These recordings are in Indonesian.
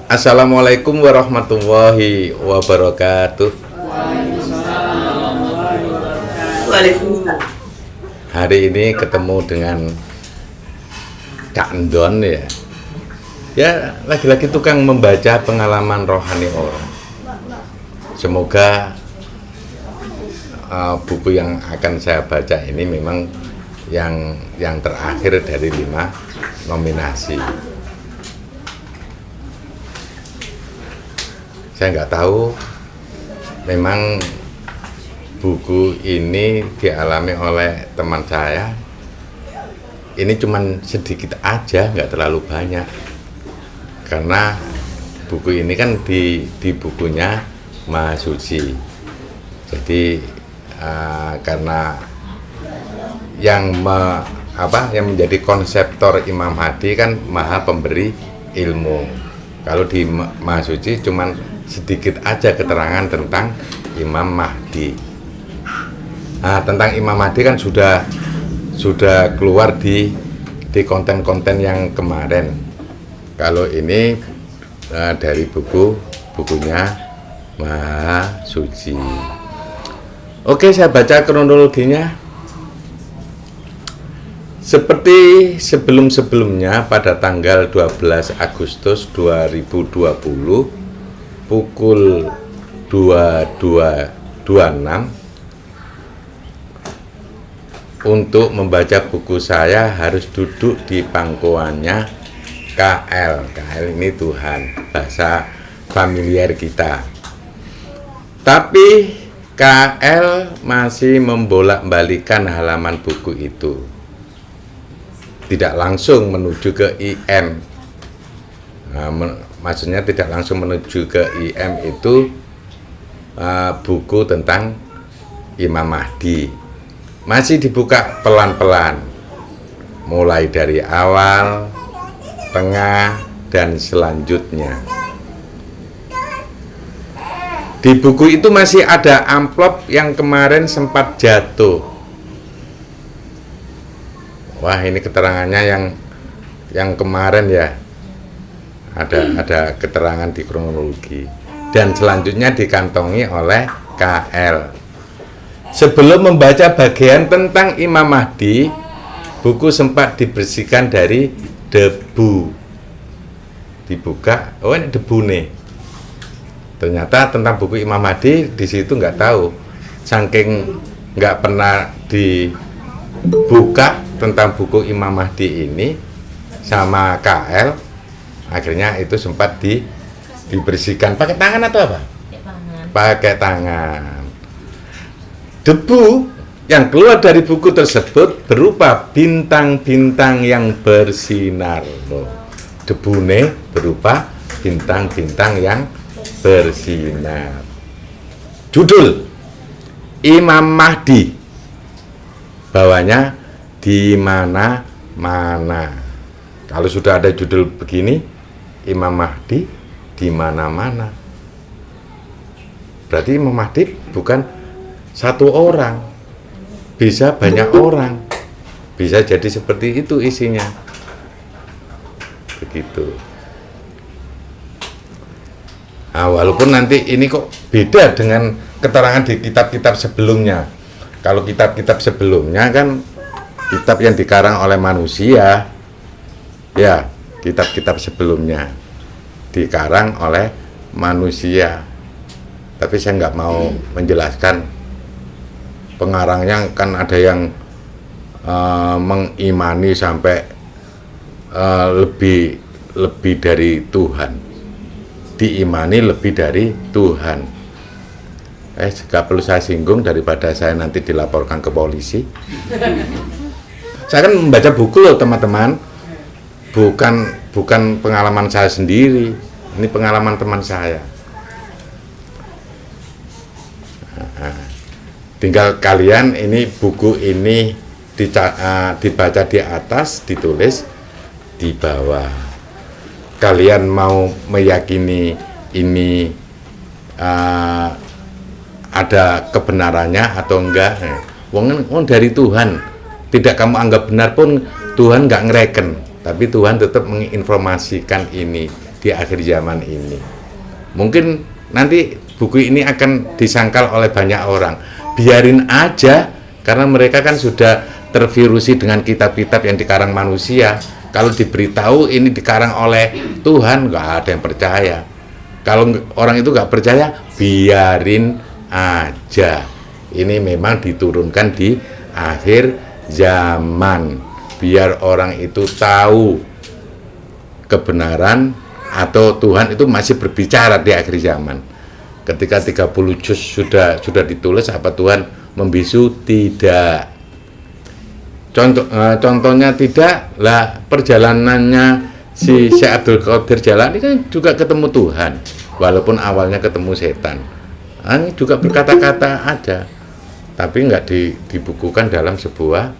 Assalamualaikum warahmatullahi wabarakatuh. Waalaikumsalam. Hari ini ketemu dengan Cak Endon ya. Ya, lagi-lagi tukang membaca pengalaman rohani orang. Semoga buku yang akan saya baca ini memang yang terakhir dari 5 nominasi. Saya nggak tahu, memang buku ini dialami oleh teman saya. Ini cuman sedikit aja, nggak terlalu banyak. Karena buku ini kan di bukunya Maha Suci. Jadi karena yang menjadi konseptor Imam Mahdi kan Maha Pemberi Ilmu. Kalau di Maha Suci cuman sedikit aja keterangan tentang Imam Mahdi. Nah, tentang Imam Mahdi kan sudah keluar di konten-konten yang kemarin. Kalau ini dari bukunya Maha Suci. Oke, saya baca kronologinya. Seperti sebelum-sebelumnya, pada tanggal 12 Agustus 2020 pukul 22.26 untuk membaca buku saya harus duduk di pangkuannya KL. KL ini Tuhan, bahasa familiar kita. Tapi KL masih membolak-balikan halaman buku itu. Tidak langsung menuju ke IM. Maksudnya tidak langsung menuju ke IM itu buku tentang Imam Mahdi. Masih dibuka pelan-pelan, mulai dari awal, tengah, dan selanjutnya. Di buku itu masih ada amplop yang kemarin sempat jatuh. Wah, ini keterangannya yang kemarin ya. Ada keterangan di kronologi. Dan selanjutnya dikantongi oleh KL. Sebelum membaca bagian tentang Imam Mahdi, buku sempat dibersihkan dari debu. Dibuka, oh ini debu nih. Ternyata tentang buku Imam Mahdi di situ nggak tahu. Saking nggak pernah dibuka tentang buku Imam Mahdi ini sama KL, akhirnya itu sempat dibersihkan pakai tangan atau apa? Pakai tangan. Debu yang keluar dari buku tersebut berupa bintang-bintang yang bersinar. Debune berupa bintang-bintang yang bersinar. Judul Imam Mahdi, bawahnya di mana-mana. Kalau sudah ada judul begini, Imam Mahdi di mana-mana. Berarti Imam Mahdi bukan satu orang, bisa banyak orang, bisa jadi seperti itu isinya. Begitu. Nah, walaupun nanti ini kok beda dengan keterangan di kitab-kitab sebelumnya. Kalau kitab-kitab sebelumnya kan kitab yang dikarang oleh manusia, ya, kitab-kitab sebelumnya dikarang oleh manusia. Tapi saya nggak mau menjelaskan. Pengarangnya kan ada yang mengimani sampai lebih dari Tuhan, diimani lebih dari Tuhan. Nggak perlu saya singgung daripada saya nanti dilaporkan ke polisi. Saya kan membaca buku loh teman-teman, bukan pengalaman saya sendiri, ini pengalaman teman saya. Tinggal kalian ini buku ini dibaca di atas, ditulis di bawah. Kalian mau meyakini ini ada kebenarannya atau enggak? Wong dari Tuhan, tidak kamu anggap benar pun Tuhan nggak ngereken, tapi Tuhan tetap menginformasikan ini di akhir zaman ini. Mungkin nanti buku ini akan disangkal oleh banyak orang. Biarin aja, karena mereka kan sudah tervirusi dengan kitab-kitab yang dikarang manusia. Kalau diberitahu ini dikarang oleh Tuhan, nggak ada yang percaya. Kalau orang itu nggak percaya, biarin aja. Ini memang diturunkan di akhir zaman, biar orang itu tahu kebenaran, atau Tuhan itu masih berbicara di akhir zaman. Ketika 30 juz sudah ditulis, apa Tuhan membisu? Tidak. Contohnya tidak lah, perjalanannya si Syekh Abdul Qadir Jailani kan juga ketemu Tuhan, walaupun awalnya ketemu setan. Ini juga berkata-kata ada, tapi nggak dibukukan dalam sebuah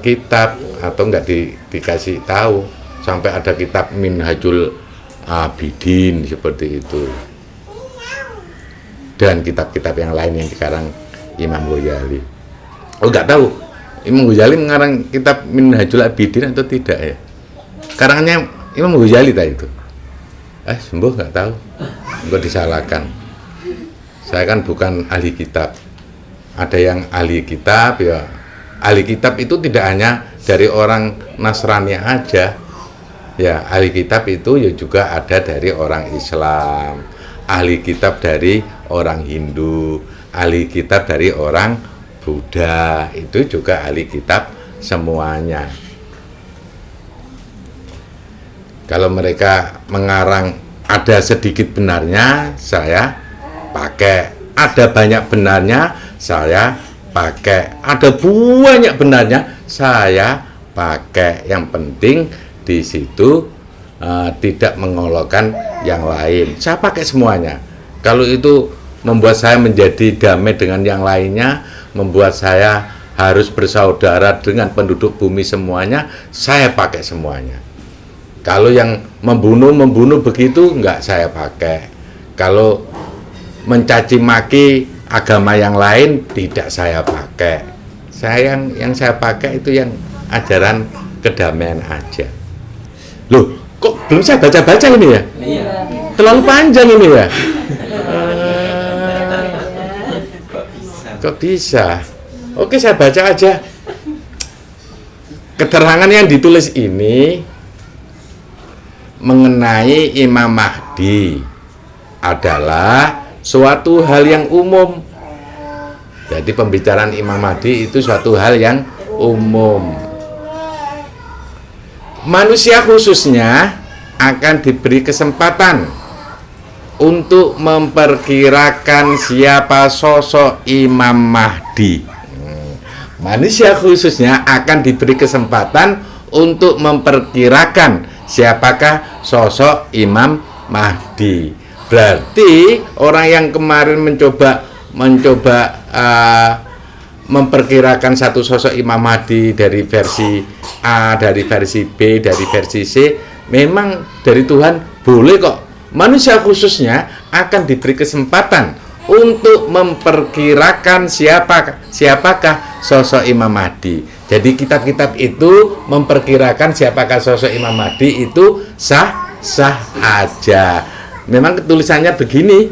kitab, atau nggak dikasih tahu. Sampai ada kitab Minhajul Abidin seperti itu, dan kitab-kitab yang lain yang dikarang Imam Ghazali. Oh, nggak tahu Imam Ghazali mengarang kitab Minhajul Abidin atau tidak ya? Karangannya Imam Ghazali tadi itu. Sembuh nggak tahu, nggak disalahkan. Saya kan bukan ahli kitab. Ada yang ahli kitab ya. Ahli kitab itu tidak hanya dari orang Nasrani aja. Ya, ahli kitab itu ya juga ada dari orang Islam, ahli kitab dari orang Hindu, ahli kitab dari orang Buddha, itu juga ahli kitab semuanya. Kalau mereka mengarang ada sedikit benarnya, saya pakai. Ada banyak benarnya, saya pakai. Ada banyak benarnya, saya pakai. Yang penting di situ tidak mengolokkan yang lain. Saya pakai semuanya. Kalau itu membuat saya menjadi damai dengan yang lainnya, membuat saya harus bersaudara dengan penduduk bumi semuanya, saya pakai semuanya. Kalau yang membunuh begitu, enggak saya pakai. Kalau mencaci maki agama yang lain, tidak saya pakai. Saya yang saya pakai itu yang ajaran kedamaian aja. Loh, kok belum saya baca-baca ini ya? Iya. Terlalu panjang ini ya? Kok bisa? Oke, saya baca aja. Keterangan yang ditulis ini mengenai Imam Mahdi adalah suatu hal yang umum. Jadi pembicaraan Imam Mahdi itu suatu hal yang umum. Manusia khususnya akan diberi kesempatan untuk memperkirakan siapa sosok Imam Mahdi. Manusia khususnya akan diberi kesempatan untuk memperkirakan siapakah sosok Imam Mahdi. Berarti orang yang kemarin mencoba memperkirakan satu sosok Imam Mahdi dari versi A, dari versi B, dari versi C, memang dari Tuhan boleh kok. Manusia khususnya akan diberi kesempatan untuk memperkirakan siapakah sosok Imam Mahdi. Jadi kitab-kitab itu memperkirakan siapakah sosok Imam Mahdi itu sah aja. Memang tulisannya begini.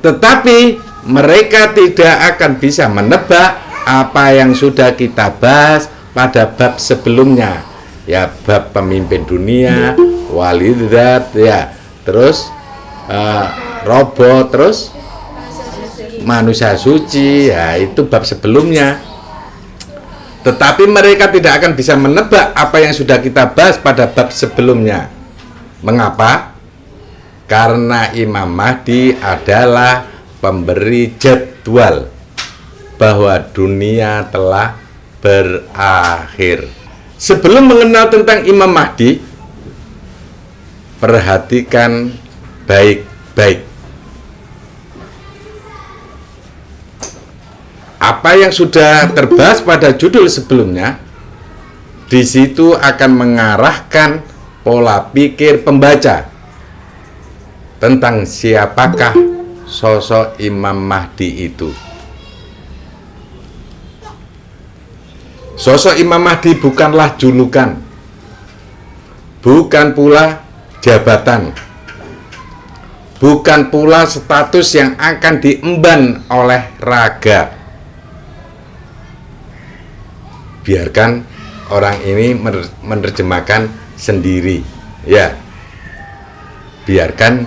Tetapi mereka tidak akan bisa menebak apa yang sudah kita bahas pada bab sebelumnya, ya, bab pemimpin dunia, walidat, ya, terus robot, terus manusia suci, ya, itu bab sebelumnya. Tetapi mereka tidak akan bisa menebak apa yang sudah kita bahas pada bab sebelumnya. Mengapa? Karena Imam Mahdi adalah pemberi jadwal bahwa dunia telah berakhir. Sebelum mengenal tentang Imam Mahdi, perhatikan baik-baik apa yang sudah terbahas pada judul sebelumnya. Di situ akan mengarahkan pola pikir pembaca tentang siapakah sosok Imam Mahdi itu. Sosok Imam Mahdi bukanlah julukan, bukan pula jabatan, bukan pula status yang akan diemban oleh raga. Biarkan orang ini menerjemahkan sendiri, ya. Biarkan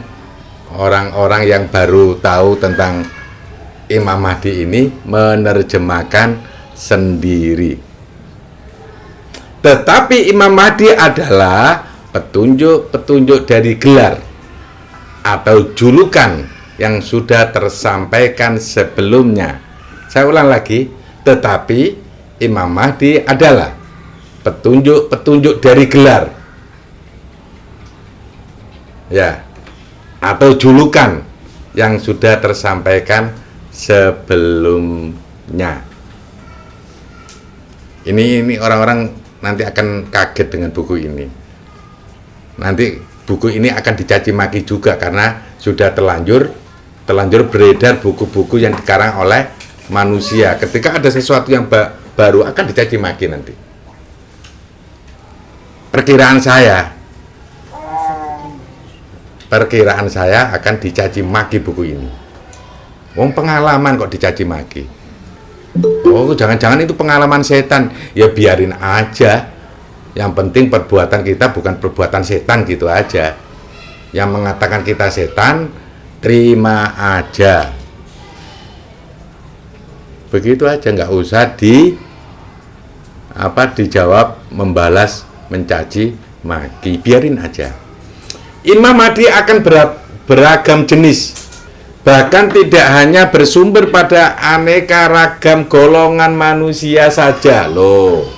orang-orang yang baru tahu tentang Imam Mahdi ini menerjemahkan sendiri. Tetapi Imam Mahdi adalah petunjuk-petunjuk dari gelar atau julukan yang sudah tersampaikan sebelumnya. Saya ulang lagi, tetapi Imam Mahdi adalah petunjuk-petunjuk dari gelar, ya, atau julukan yang sudah tersampaikan sebelumnya. Ini orang-orang nanti akan kaget dengan buku ini. Nanti buku ini akan dicaci maki juga karena sudah terlanjur beredar buku-buku yang dikarang oleh manusia. Ketika ada sesuatu yang baru akan dicaci maki nanti. Perkiraan saya akan dicaci maki buku ini. Wong pengalaman kok dicaci maki. Oh, jangan-jangan itu pengalaman setan. Ya biarin aja. Yang penting perbuatan kita bukan perbuatan setan, gitu aja. Yang mengatakan kita setan, terima aja. Begitu aja, nggak usah dijawab, membalas, mencaci maki, biarin aja. Imam Mahdi akan beragam jenis, bahkan tidak hanya bersumber pada aneka ragam golongan manusia saja loh.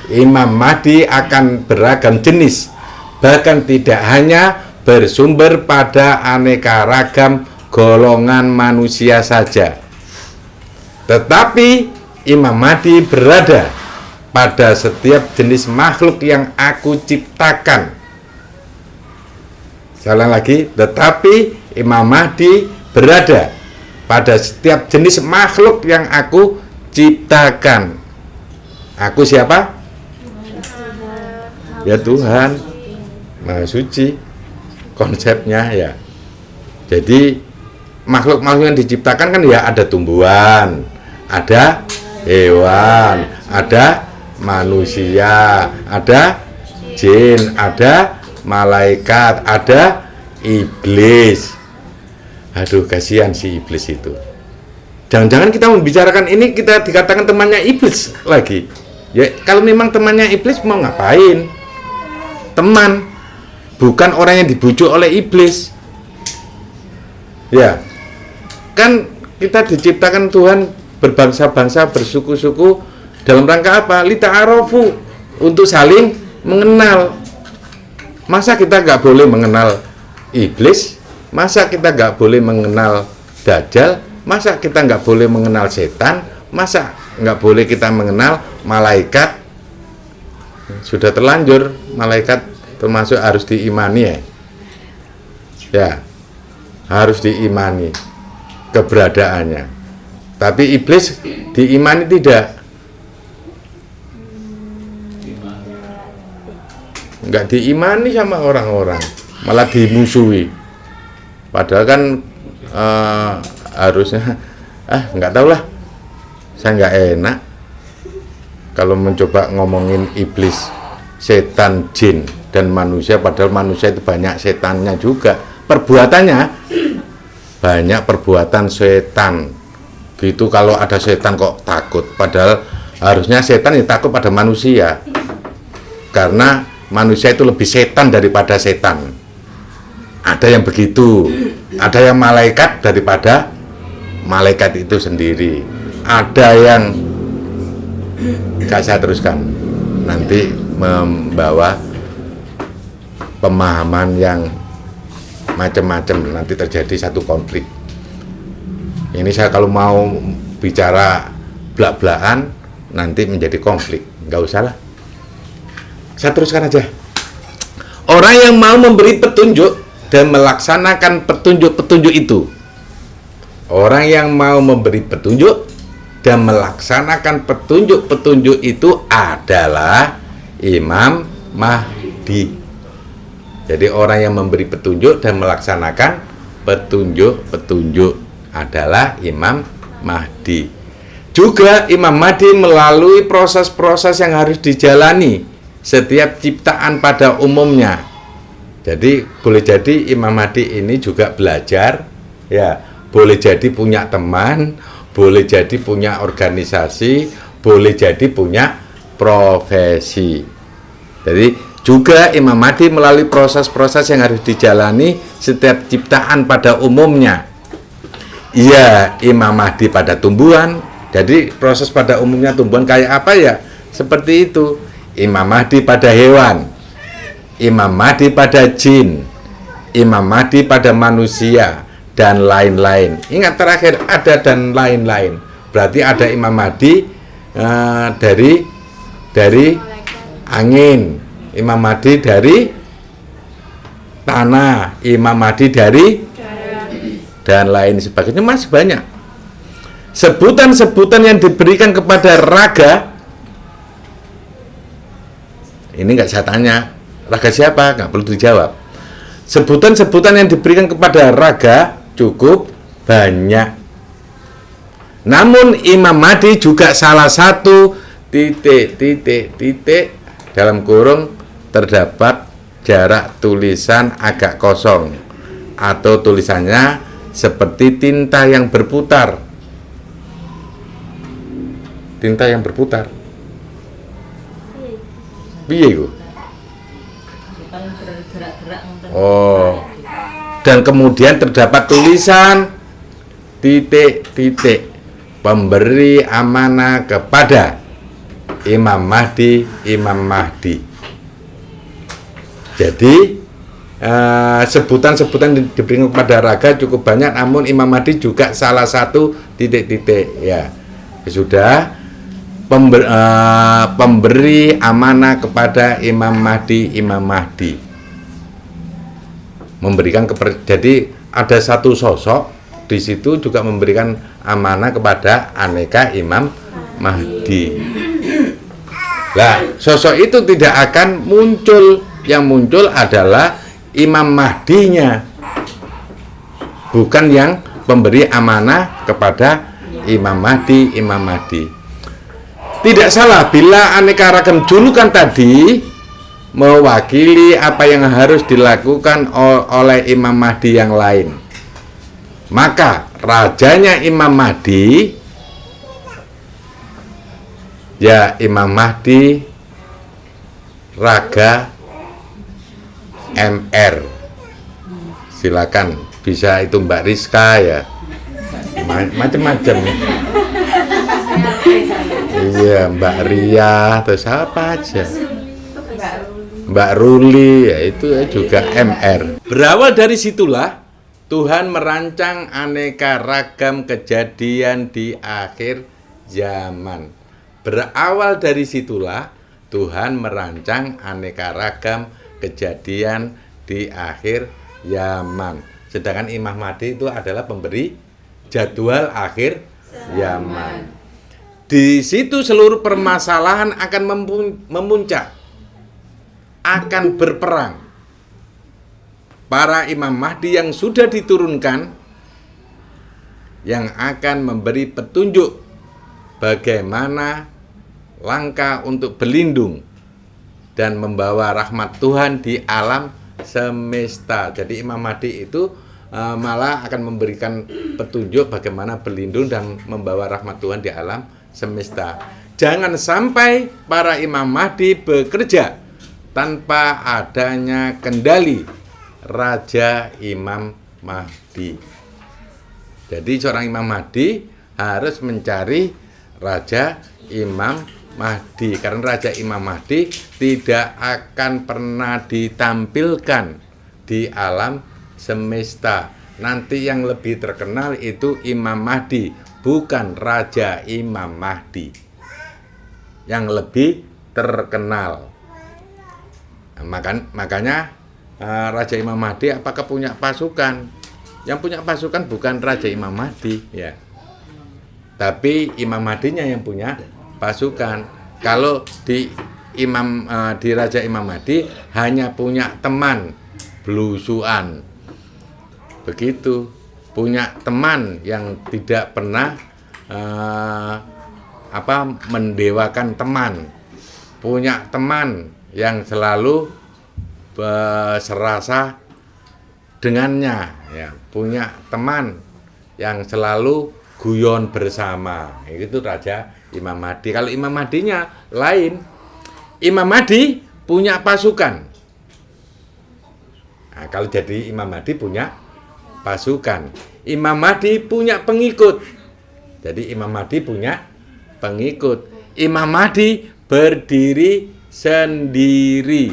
Imam Mahdi akan beragam jenis, bahkan tidak hanya bersumber pada aneka ragam golongan manusia saja, tetapi Imam Mahdi berada pada setiap jenis makhluk yang aku ciptakan. Salah lagi, tetapi Imam Mahdi berada pada setiap jenis makhluk yang aku ciptakan. Aku siapa? Ya Tuhan, Maha Suci. Konsepnya ya. Jadi makhluk-makhluk yang diciptakan kan ya ada tumbuhan, ada hewan, ada manusia, ada jin, ada malaikat, ada iblis. Aduh, kasihan si iblis itu. Jangan-jangan kita membicarakan ini kita dikatakan temannya iblis lagi. Ya, kalau memang temannya iblis mau ngapain? Teman, bukan orang yang dibujuk oleh iblis. Ya, kan kita diciptakan Tuhan berbangsa-bangsa, bersuku-suku dalam rangka apa? Lita'arofu, untuk saling mengenal. Masa kita nggak boleh mengenal iblis? Masa kita nggak boleh mengenal Dajjal? Masa kita nggak boleh mengenal setan? Masa nggak boleh kita mengenal malaikat? Sudah terlanjur, malaikat termasuk harus diimani ya. Ya, harus diimani keberadaannya. Tapi iblis diimani tidak. Nggak diimani sama orang-orang, malah dimusuhi. Padahal kan harusnya nggak tahu lah, saya nggak enak kalau mencoba ngomongin iblis, setan, jin, dan manusia. Padahal manusia itu banyak setannya juga, perbuatannya banyak perbuatan setan gitu. Kalau ada setan kok takut, padahal harusnya setan ya takut pada manusia, karena manusia itu lebih setan daripada setan. Ada yang begitu, ada yang malaikat daripada malaikat itu sendiri. Ada yang gak saya teruskan, nanti membawa pemahaman yang macam-macam, nanti terjadi satu konflik. Ini saya kalau mau bicara blak-blakan nanti menjadi konflik, nggak usah lah. Saya teruskan aja. Orang yang mau memberi petunjuk dan melaksanakan petunjuk-petunjuk itu, orang yang mau memberi petunjuk dan melaksanakan petunjuk-petunjuk itu adalah Imam Mahdi. Jadi orang yang memberi petunjuk dan melaksanakan petunjuk adalah Imam Mahdi. Juga Imam Mahdi melalui proses-proses yang harus dijalani setiap ciptaan pada umumnya. Jadi boleh jadi Imam Mahdi ini juga belajar, ya, boleh jadi punya teman, boleh jadi punya organisasi, boleh jadi punya profesi. Jadi juga Imam Mahdi melalui proses-proses yang harus dijalani setiap ciptaan pada umumnya. Iya, Imam Mahdi pada tumbuhan. Jadi proses pada umumnya tumbuhan kayak apa ya? Seperti itu. Imam Mahdi pada hewan, Imam Mahdi pada jin, Imam Mahdi pada manusia, dan lain-lain. Ingat terakhir ada dan lain-lain. Berarti ada Imam Mahdi dari angin, Imam Mahdi dari tanah, Imam Mahdi dari dan lain sebagainya. Masih banyak sebutan-sebutan yang diberikan kepada raga. Ini nggak saya tanya raga siapa, nggak perlu dijawab. Sebutan-sebutan yang diberikan kepada raga cukup banyak. Namun Imam Mahdi juga salah satu titik dalam kurung terdapat jarak tulisan agak kosong atau tulisannya seperti tinta yang berputar. Tinta yang berputar. Piye iku? Oh. Dan kemudian terdapat tulisan titik pemberi amanah kepada Imam Mahdi. Jadi sebutan-sebutan diberikan kepada raga cukup banyak, namun Imam Mahdi juga salah satu titik ya. Sudah pemberi amanah kepada Imam Mahdi. Memberikan jadi ada satu sosok di situ juga memberikan amanah kepada aneka Imam Mahdi. Nah, sosok itu tidak akan muncul. Yang muncul adalah Imam Mahdinya, bukan yang pemberi amanah kepada Imam Mahdi. Tidak salah bila aneka ragam julukan tadi mewakili apa yang harus dilakukan oleh Imam Mahdi yang lain. Maka rajanya Imam Mahdi ya Imam Mahdi raga MR. Silakan, bisa itu Mbak Rizka ya. Macam-macam. Iya, Mbak Ria, terus apa aja. Mbak Ruli, ya itu juga MR. Berawal dari situlah Tuhan merancang aneka ragam kejadian di akhir zaman. Berawal dari situlah Tuhan merancang aneka ragam kejadian di akhir zaman. Sedangkan Imam Mahdi itu adalah pemberi jadwal akhir zaman. Di situ seluruh permasalahan akan memuncak, akan berperang. Para Imam Mahdi yang sudah diturunkan yang akan memberi petunjuk bagaimana langkah untuk berlindung dan membawa rahmat Tuhan di alam semesta. Jadi Imam Mahdi itu malah akan memberikan petunjuk bagaimana berlindung dan membawa rahmat Tuhan di alam semesta. Jangan sampai para Imam Mahdi bekerja tanpa adanya kendali Raja Imam Mahdi. Jadi seorang Imam Mahdi harus mencari Raja Imam Mahdi, karena Raja Imam Mahdi tidak akan pernah ditampilkan di alam semesta. Nanti yang lebih terkenal itu Imam Mahdi, bukan Raja Imam Mahdi yang lebih terkenal. Makanya Raja Imam Mahdi apakah punya pasukan? Yang punya pasukan bukan Raja Imam Mahdi ya, tapi Imam Mahdinya yang punya pasukan. Kalau di Raja Imam Mahdi hanya punya teman, blusuan. Begitu. Punya teman yang tidak pernah mendewakan teman. Punya teman yang selalu serasa dengannya, ya. Punya teman yang selalu guyon bersama. Itu Raja Imam Mahdi. Kalau Imam Mahdinya lain. Imam Mahdi punya pasukan. Nah, kalau jadi Imam Mahdi punya pasukan. Imam Mahdi punya pengikut. Jadi Imam Mahdi punya pengikut. Imam Mahdi berdiri sendiri.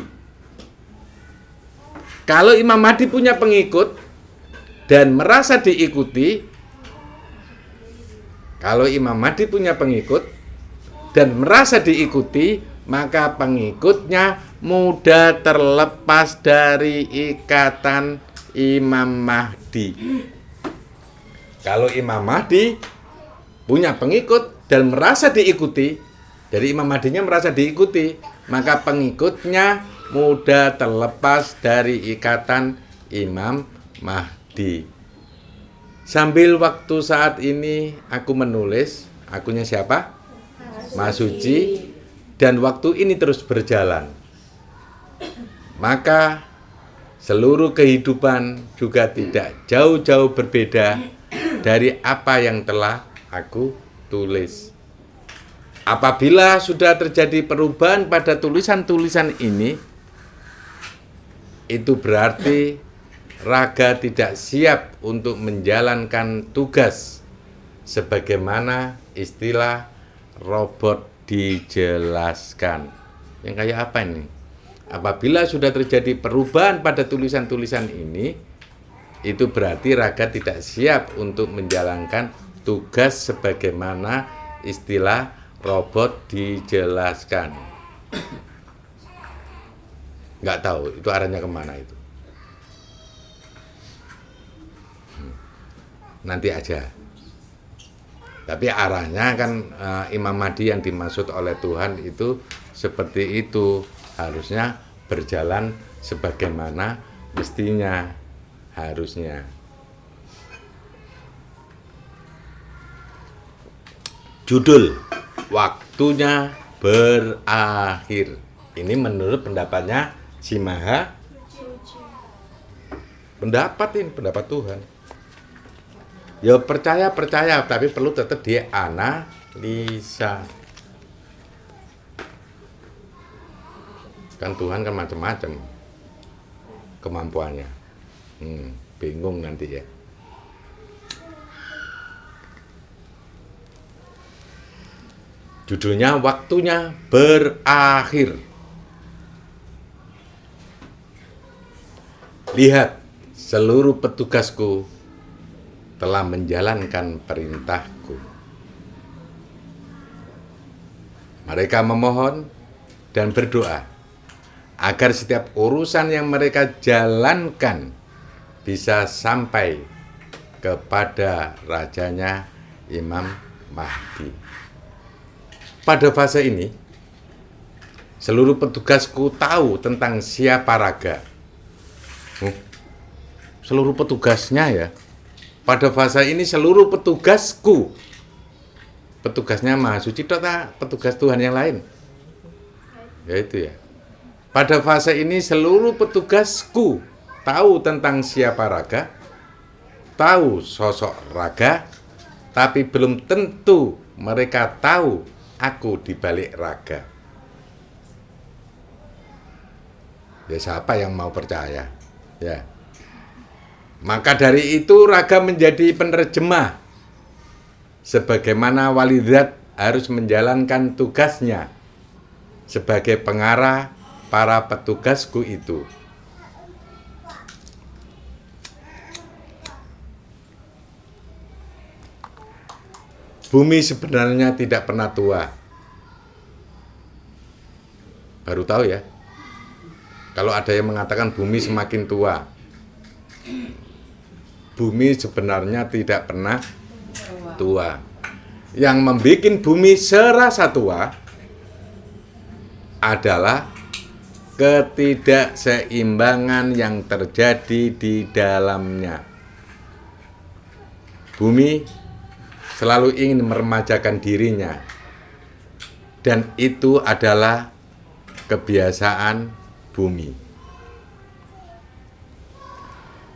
Kalau Imam Mahdi punya pengikut dan merasa diikuti, kalau Imam Mahdi punya pengikut dan merasa diikuti, maka pengikutnya mudah terlepas dari ikatan Imam Mahdi. Kalau Imam Mahdi punya pengikut dan merasa diikuti, jadi Imam Mahdinya merasa diikuti, maka pengikutnya mudah terlepas dari ikatan Imam Mahdi. Sambil waktu saat ini aku menulis, akunya siapa? Mas Suci. Dan waktu ini terus berjalan. Maka seluruh kehidupan juga tidak jauh-jauh berbeda dari apa yang telah aku tulis. Apabila sudah terjadi perubahan pada tulisan-tulisan ini, itu berarti raga tidak siap untuk menjalankan tugas sebagaimana istilah robot dijelaskan. Yang kayak apa ini? Apabila sudah terjadi perubahan pada tulisan-tulisan ini, itu berarti raga tidak siap untuk menjalankan tugas sebagaimana istilah robot dijelaskan. Nggak tahu itu arahnya kemana itu. Nanti aja. Tapi arahnya kan Imam Mahdi yang dimaksud oleh Tuhan itu seperti itu. Harusnya berjalan sebagaimana mestinya, harusnya. Judul waktunya berakhir. Ini menurut pendapatnya si Maha. Pendapat Tuhan. Ya percaya, tapi perlu tetap dianalisa. Kan Tuhan kan macam-macam kemampuannya. Bingung nanti ya. Judulnya waktunya berakhir. Lihat, seluruh petugasku telah menjalankan perintahku. Mereka memohon dan berdoa agar setiap urusan yang mereka jalankan bisa sampai kepada rajanya Imam Mahdi. Pada fase ini, seluruh petugasku tahu tentang siapa raga. Seluruh petugasnya ya. Pada fase ini seluruh petugasku. Petugasnya Maha Suci atau petugas Tuhan yang lain? Ya itu ya. Pada fase ini seluruh petugasku tahu tentang siapa raga, tahu sosok raga, tapi belum tentu mereka tahu aku di balik raga. Ya siapa yang mau percaya? Ya. Maka dari itu raga menjadi penerjemah. Sebagaimana walidat harus menjalankan tugasnya sebagai pengarah para petugasku itu. Bumi sebenarnya tidak pernah tua. Baru tahu ya. Kalau ada yang mengatakan bumi semakin tua. Bumi sebenarnya tidak pernah tua. Yang membuat bumi serasa tua adalah ketidakseimbangan yang terjadi di dalamnya. Bumi selalu ingin meremajakan dirinya, dan itu adalah kebiasaan bumi.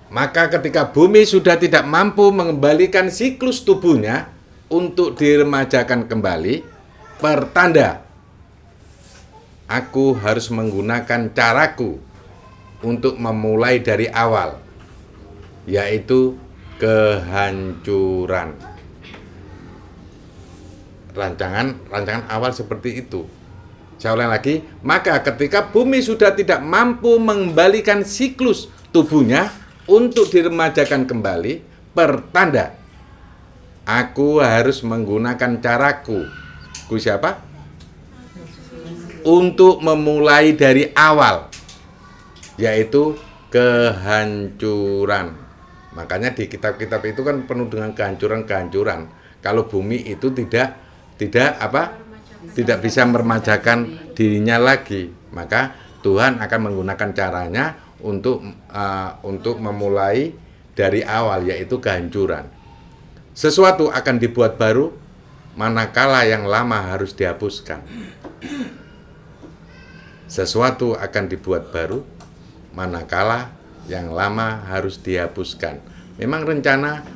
Maka ketika bumi sudah tidak mampu mengembalikan siklus tubuhnya untuk diremajakan kembali, pertanda aku harus menggunakan caraku untuk memulai dari awal, yaitu kehancuran. Rancangan awal seperti itu. Saya ulang lagi, maka ketika bumi sudah tidak mampu mengembalikan siklus tubuhnya untuk diremajakan kembali, pertanda aku harus menggunakan caraku. Ku siapa? Untuk memulai dari awal, yaitu kehancuran. Makanya di kitab-kitab itu kan penuh dengan kehancuran-kehancuran. Kalau bumi itu tidak bisa meremajakan dirinya lagi, maka Tuhan akan menggunakan caranya untuk memulai dari awal, yaitu kehancuran. Sesuatu akan dibuat baru manakala yang lama harus dihapuskan. Sesuatu akan dibuat baru manakala yang lama harus dihapuskan. Memang rencana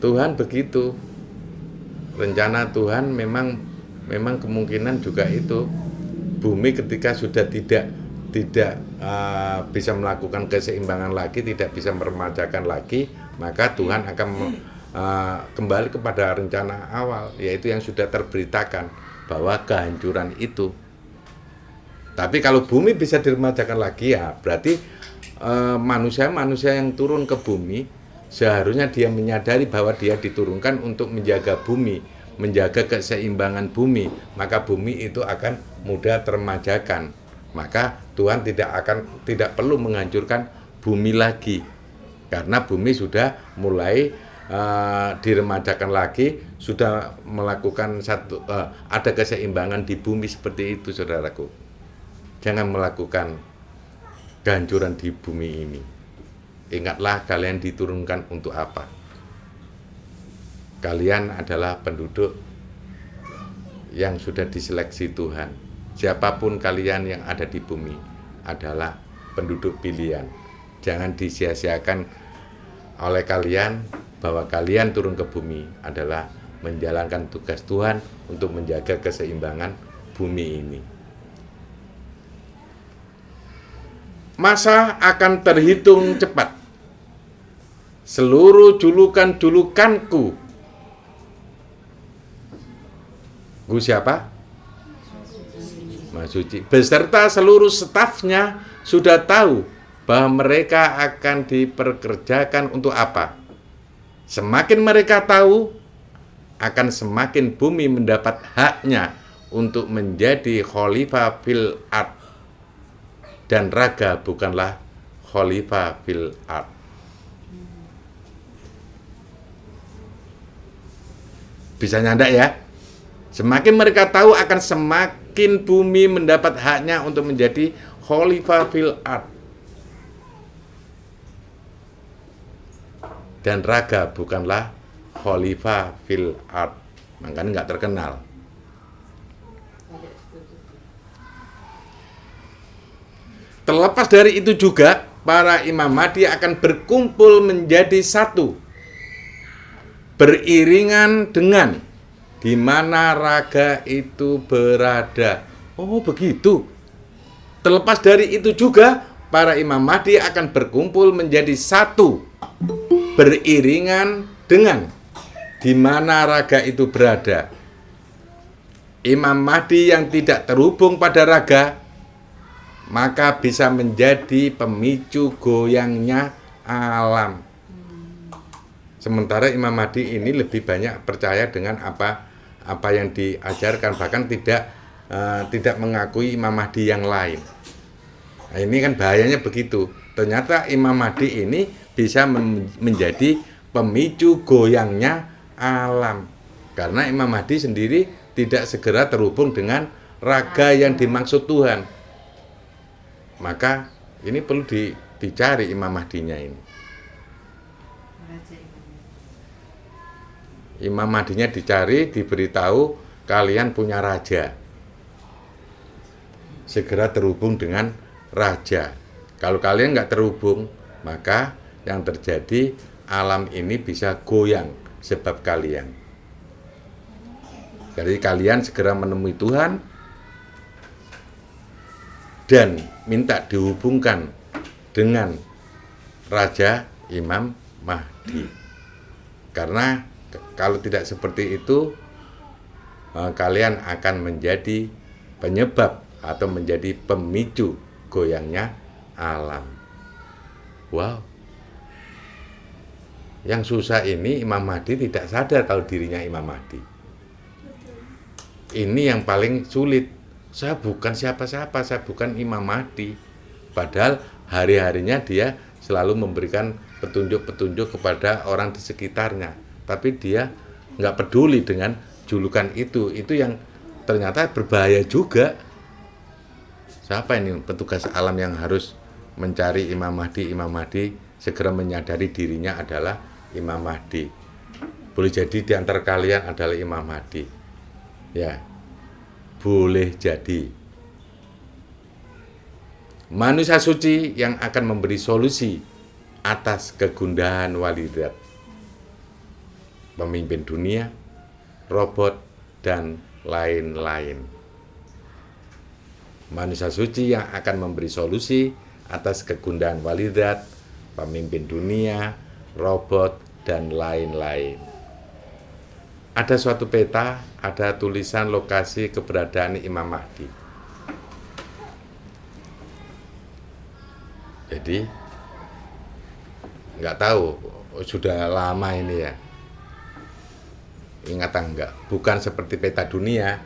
Tuhan begitu. Rencana Tuhan memang kemungkinan juga itu. Bumi ketika sudah tidak bisa melakukan keseimbangan lagi, tidak bisa meremajakan lagi, maka Tuhan akan kembali kepada rencana awal, yaitu yang sudah terberitakan bahwa kehancuran itu. Tapi kalau bumi bisa diremajakan lagi, ya berarti manusia yang turun ke bumi seharusnya dia menyadari bahwa dia diturunkan untuk menjaga bumi, menjaga keseimbangan bumi, maka bumi itu akan mudah teremajakan. Maka Tuhan tidak perlu menghancurkan bumi lagi, karena bumi sudah mulai diremajakan lagi, sudah melakukan ada keseimbangan di bumi seperti itu, saudaraku. Jangan melakukan kehancuran di bumi ini. Ingatlah kalian diturunkan untuk apa? Kalian adalah penduduk yang sudah diseleksi Tuhan. Siapapun kalian yang ada di bumi adalah penduduk pilihan. Jangan disia-siakan oleh kalian bahwa kalian turun ke bumi adalah menjalankan tugas Tuhan untuk menjaga keseimbangan bumi ini. Masa akan terhitung cepat. Seluruh julukan-julukanku. Gu siapa? Maha Suci. Beserta seluruh stafnya sudah tahu bahwa mereka akan diperkerjakan untuk apa. Semakin mereka tahu, akan semakin bumi mendapat haknya untuk menjadi khalifah fil ard. Dan raga bukanlah khalifah fil ard. Bisa nyandak ya? Semakin mereka tahu, akan semakin bumi mendapat haknya untuk menjadi khalifah fil ard. Dan raga bukanlah khalifah fil ard. Makanya nggak terkenal. Terlepas dari itu juga, para Imam Mahdi akan berkumpul menjadi satu, beriringan dengan di mana raga itu berada. Oh begitu. Terlepas dari itu juga, para Imam Mahdi akan berkumpul menjadi satu, beriringan dengan di mana raga itu berada. Imam Mahdi yang tidak terhubung pada raga, maka bisa menjadi pemicu goyangnya alam. Sementara Imam Mahdi ini lebih banyak percaya dengan apa yang diajarkan, bahkan tidak mengakui Imam Mahdi yang lain. Nah, ini kan bahayanya begitu. Ternyata Imam Mahdi ini bisa menjadi pemicu goyangnya alam, karena Imam Mahdi sendiri tidak segera terhubung dengan raga yang dimaksud Tuhan. Maka ini perlu dicari Imam Mahdinya ini. Imam Mahdinya dicari, diberitahu kalian punya raja. Segera terhubung dengan raja. Kalau kalian nggak terhubung, maka yang terjadi alam ini bisa goyang sebab kalian. Jadi kalian segera menemui Tuhan dan minta dihubungkan dengan Raja Imam Mahdi. Karena kalau tidak seperti itu, kalian akan menjadi penyebab atau menjadi pemicu goyangnya alam. Wow. Yang susah ini Imam Mahdi tidak sadar kalau dirinya Imam Mahdi. Ini yang paling sulit. Saya bukan siapa-siapa, saya bukan Imam Mahdi. Padahal hari-harinya dia selalu memberikan petunjuk-petunjuk kepada orang di sekitarnya. Tapi dia nggak peduli dengan julukan itu. Itu yang ternyata berbahaya juga. Siapa ini petugas alam yang harus mencari Imam Mahdi? Imam Mahdi segera menyadari dirinya adalah Imam Mahdi. Boleh jadi di antara kalian adalah Imam Mahdi. Ya, boleh jadi. Manusia suci yang akan memberi solusi atas kegundahan walidat. Pemimpin dunia, robot, dan lain-lain. Manusia suci yang akan memberi solusi atas kegundahan walidat, pemimpin dunia, robot, dan lain-lain. Ada suatu peta, ada tulisan lokasi keberadaan Imam Mahdi. Jadi, nggak tahu, sudah lama ini ya. Ingat enggak? Bukan seperti peta dunia,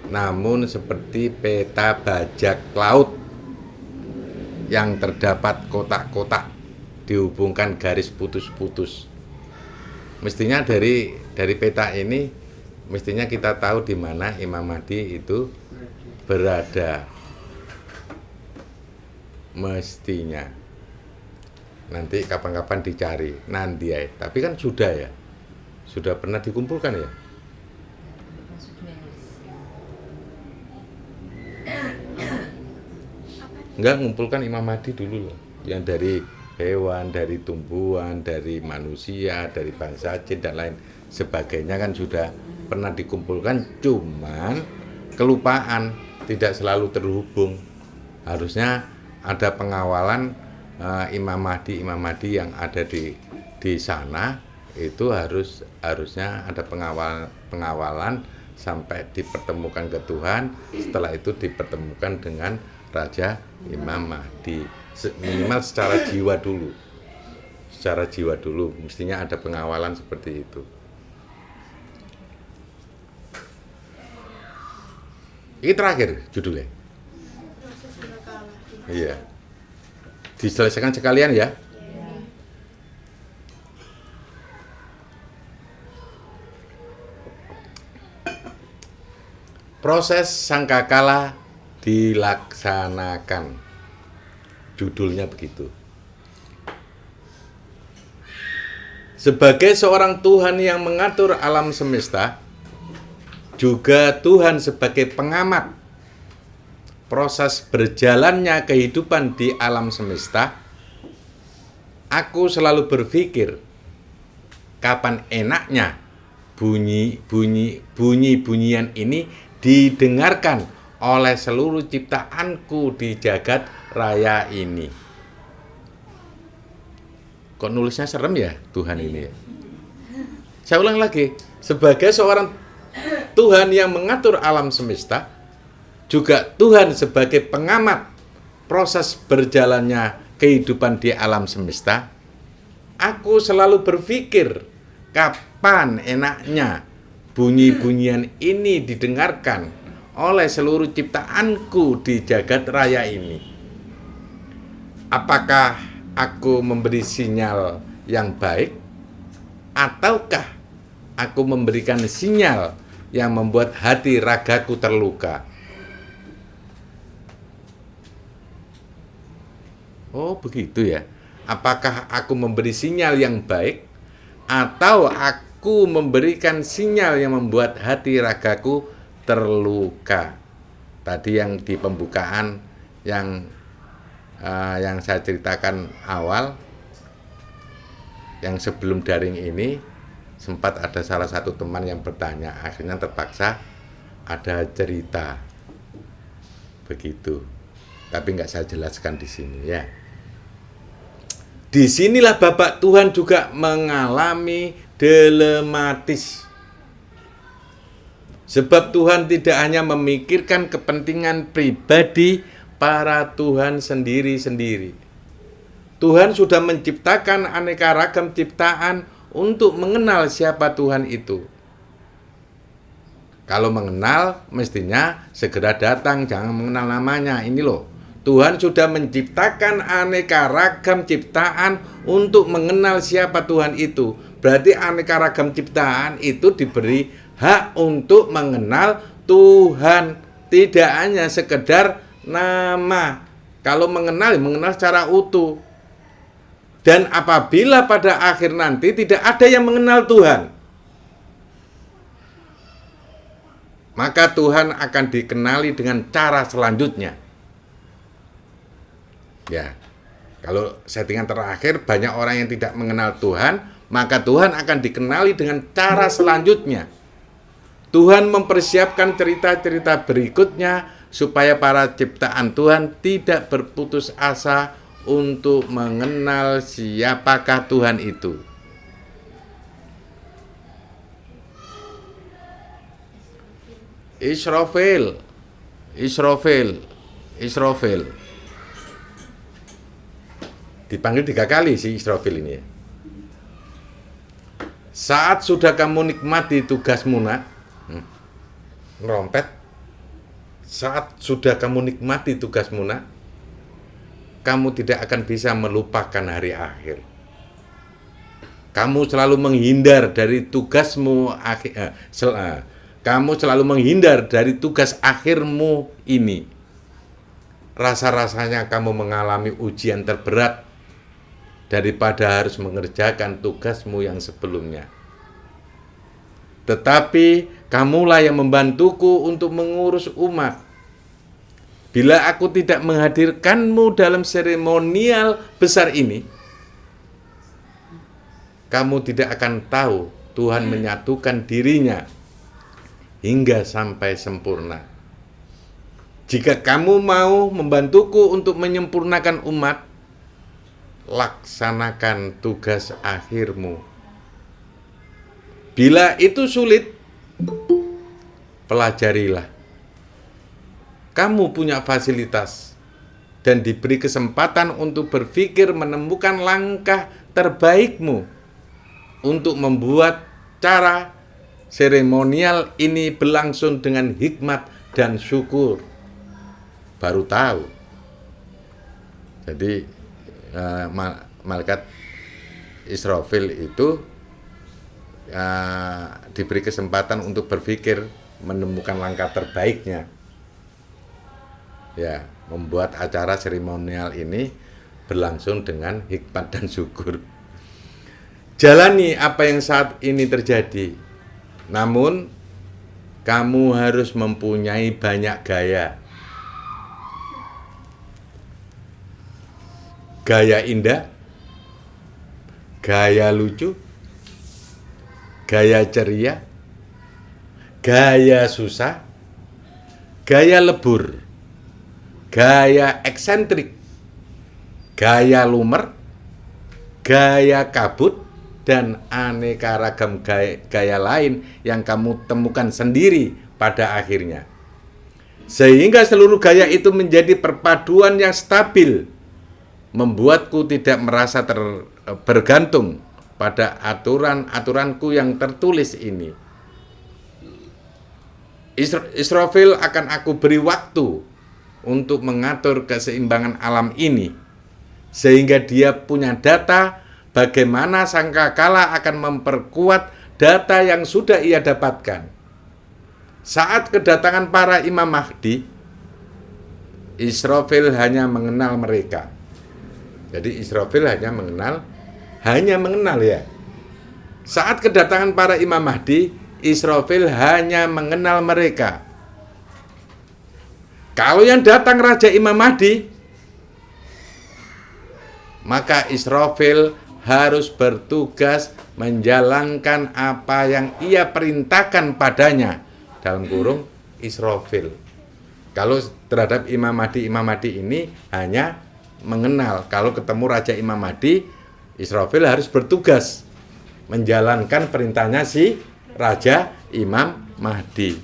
namun seperti peta bajak laut yang terdapat kotak-kotak dihubungkan garis putus-putus. Mestinya dari peta ini mestinya kita tahu di mana Imam Mahdi itu berada. Mestinya. Nanti kapan-kapan dicari nanti ya. Tapi kan sudah ya. Sudah pernah dikumpulkan ya? Enggak, ngumpulkan Imam Mahdi dulu loh. Yang dari hewan, dari tumbuhan, dari manusia, dari bangsa jin dan lain sebagainya kan sudah pernah dikumpulkan, cuman kelupaan, tidak selalu terhubung. Harusnya ada pengawalan Imam Mahdi yang ada di sana, itu harusnya ada pengawalan sampai dipertemukan ke Tuhan, setelah itu dipertemukan dengan Raja Imam Mahdi. Minimal secara jiwa dulu mestinya ada pengawalan seperti itu. Ini terakhir judulnya. Iya, diselesaikan sekalian ya. Proses sangkakala dilaksanakan. Judulnya begitu. Sebagai seorang Tuhan yang mengatur alam semesta, juga Tuhan sebagai pengamat proses berjalannya kehidupan di alam semesta, aku selalu berpikir kapan enaknya bunyi-bunyian ini didengarkan oleh seluruh ciptaanku di jagat raya ini. Kok nulisnya serem ya Tuhan ini ya? Saya ulang lagi, sebagai seorang Tuhan yang mengatur alam semesta, juga Tuhan sebagai pengamat proses berjalannya kehidupan di alam semesta, aku selalu berpikir kapan enaknya bunyi-bunyian ini didengarkan oleh seluruh ciptaanku di jagat raya ini. Apakah aku memberi sinyal yang baik, ataukah aku memberikan sinyal yang membuat hati ragaku terluka? Oh, begitu ya. Apakah aku memberi sinyal yang baik atau aku memberikan sinyal yang membuat hati ragaku terluka? Tadi yang di pembukaan yang saya ceritakan awal, yang sebelum daring ini sempat ada salah satu teman yang bertanya, akhirnya terpaksa ada cerita begitu. Tapi nggak saya jelaskan di sini ya. Disinilah Bapak Tuhan juga mengalami dilematis. Sebab Tuhan tidak hanya memikirkan kepentingan pribadi para Tuhan sendiri-sendiri. Tuhan sudah menciptakan aneka ragam ciptaan untuk mengenal siapa Tuhan itu. Kalau mengenal, mestinya segera datang, jangan mengenal namanya. Ini loh, Tuhan sudah menciptakan aneka ragam ciptaan untuk mengenal siapa Tuhan itu. Berarti aneka ragam ciptaan itu diberi hak untuk mengenal Tuhan. Tidak hanya sekedar nama. Kalau mengenal secara utuh. Dan apabila pada akhir nanti tidak ada yang mengenal Tuhan, maka Tuhan akan dikenali dengan cara selanjutnya. Ya, kalau settingan terakhir banyak orang yang tidak mengenal Tuhan, maka Tuhan akan dikenali dengan cara selanjutnya. Tuhan mempersiapkan cerita-cerita berikutnya supaya para ciptaan Tuhan tidak berputus asa untuk mengenal siapakah Tuhan itu. Israfil. Dipanggil 3 kali si Israfil ini ya. Saat sudah kamu nikmati tugasmu nak, ngerompet. Saat sudah kamu nikmati tugasmu nak, kamu tidak akan bisa melupakan hari akhir. Kamu selalu menghindar dari tugasmu kamu selalu menghindar dari tugas akhirmu ini. Rasa-rasanya kamu mengalami ujian terberat daripada harus mengerjakan tugasmu yang sebelumnya. Tetapi kamulah yang membantuku untuk mengurus umat. Bila aku tidak menghadirkanmu dalam seremonial besar ini, kamu tidak akan tahu Tuhan menyatukan dirinya hingga sampai sempurna. Jika kamu mau membantuku untuk menyempurnakan umat, laksanakan tugas akhirmu. Bila itu sulit, pelajarilah. Kamu punya fasilitas dan diberi kesempatan untuk berpikir menemukan langkah terbaikmu untuk membuat cara seremonial ini berlangsung dengan hikmat dan syukur. Baru tahu. Jadi malaikat Israfil itu diberi kesempatan untuk berpikir menemukan langkah terbaiknya. Ya, membuat acara seremonial ini berlangsung dengan hikmat dan syukur. Jalani apa yang saat ini terjadi. Namun kamu harus mempunyai banyak gaya. Gaya indah, gaya lucu, gaya ceria, gaya susah, gaya lebur, gaya eksentrik, gaya lumer, gaya kabut, dan aneka ragam gaya lain yang kamu temukan sendiri pada akhirnya. Sehingga seluruh gaya itu menjadi perpaduan yang stabil, membuatku tidak merasa bergantung pada aturan-aturanku yang tertulis ini. Israfil akan aku beri waktu untuk mengatur keseimbangan alam ini, sehingga dia punya data bagaimana sangkakala akan memperkuat data yang sudah ia dapatkan. Saat kedatangan para Imam Mahdi, Israfil hanya mengenal mereka. Jadi Israfil hanya mengenal ya. Saat kedatangan para Imam Mahdi, Israfil hanya mengenal mereka. Kalau yang datang Raja Imam Mahdi, maka Israfil harus bertugas menjalankan apa yang ia perintahkan padanya. Dalam kurung Israfil. Kalau terhadap Imam Mahdi ini hanya mengenal. Kalau ketemu Raja Imam Mahdi, Israfil harus bertugas menjalankan perintahnya si Raja Imam Mahdi.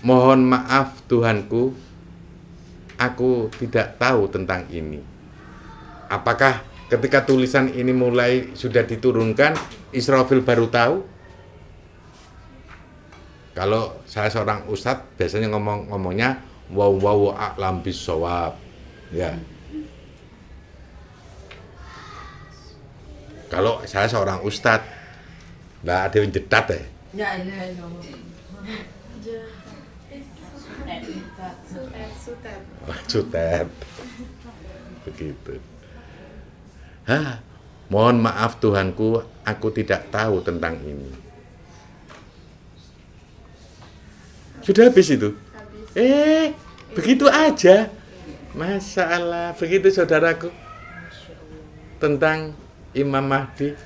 Mohon maaf Tuhanku, aku tidak tahu tentang ini. Apakah ketika tulisan ini mulai sudah diturunkan, Israfil baru tahu? Kalau saya seorang ustadz, biasanya ngomongnya wow a'lam bissawab. Ya. Kalau saya seorang ustadz, nggak ada yang jedat ya. Ya ilah Sutet. Begitu. Mohon maaf Tuhanku, aku tidak tahu tentang ini. Sudah habis itu? Begitu aja. Masya Allah, begitu saudaraku. Tentang Imam Mahdi.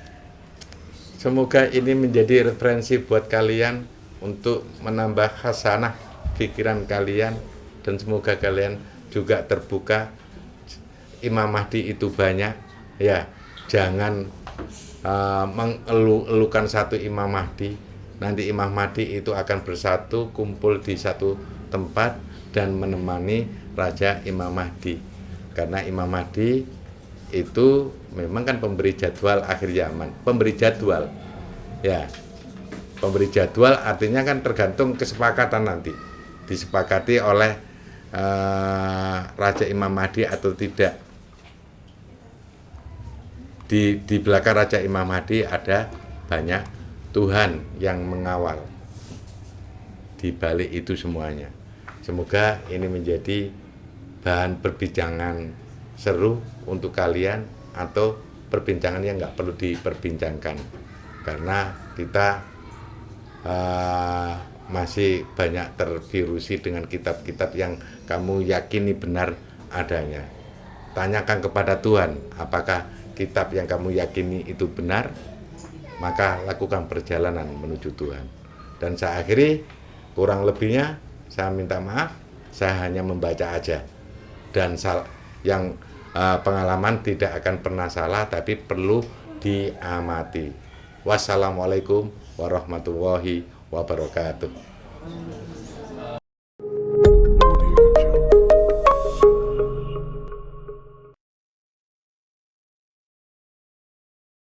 Semoga ini menjadi referensi buat kalian untuk menambah khasanah pikiran kalian, dan semoga kalian juga terbuka. Imam Mahdi itu banyak, ya. Jangan mengeluh-elukan satu Imam Mahdi. Nanti Imam Mahdi itu akan bersatu, kumpul di satu tempat dan menemani Raja Imam Mahdi. Karena Imam Mahdi itu memang kan pemberi jadwal akhir zaman, pemberi jadwal. Ya. Pemberi jadwal artinya kan tergantung kesepakatan nanti. Disepakati oleh Raja Imam Mahdi atau tidak. Di belakang Raja Imam Mahdi ada banyak Tuhan yang mengawal di balik itu semuanya. Semoga ini menjadi bahan perbincangan seru untuk kalian, atau perbincangan yang nggak perlu diperbincangkan, karena kita masih banyak tervirusi dengan kitab-kitab yang kamu yakini benar adanya. Tanyakan kepada Tuhan, apakah kitab yang kamu yakini itu benar, maka lakukan perjalanan menuju Tuhan. Dan saya akhiri, kurang lebihnya saya minta maaf, saya hanya membaca aja. Dan yang pengalaman tidak akan pernah salah, tapi perlu diamati. Wassalamualaikum warahmatullahi wabarakatuh.